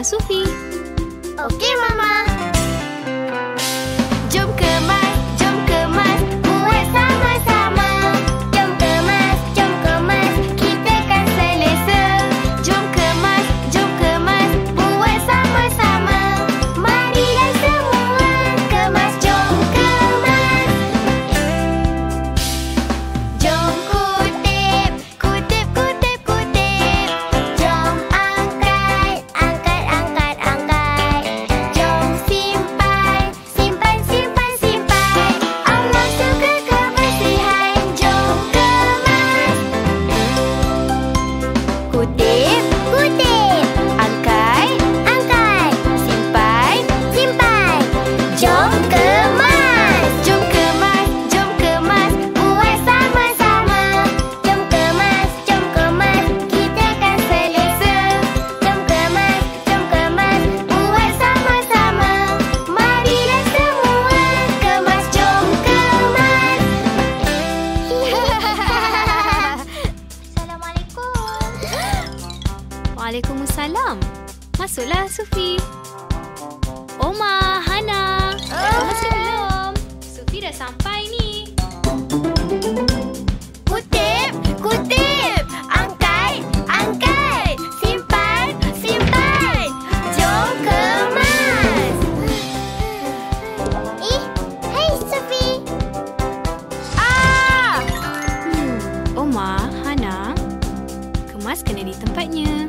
dengan Sufi. Okey, Mama. Jom kemas, buat sama-sama. Jom kemas, kita kan selesa. Jom kemas, buat sama-sama. Marilah semua kemas, jom kemas. Jom kutip. Jom angkat. Jom simpan. Allah suka kebersihan. Jom kemas. Kutip. Angkat. Simpan. Jom kemas. Buat sama-sama. Jom kemas, kita kan selesa. Jom kemas, buat sama-sama. Marilah semua kemas, jom kemas. Assalamualaikum. Waalaikumsalam. Masuklah, Sufi. Oma, Hana. Kemas ke belum? Sufi dah sampai ni. Kutip. Angkat. Simpan. Jom kemas. Hai Sufi. Oma, Hana. Kemas kena di tempatnya.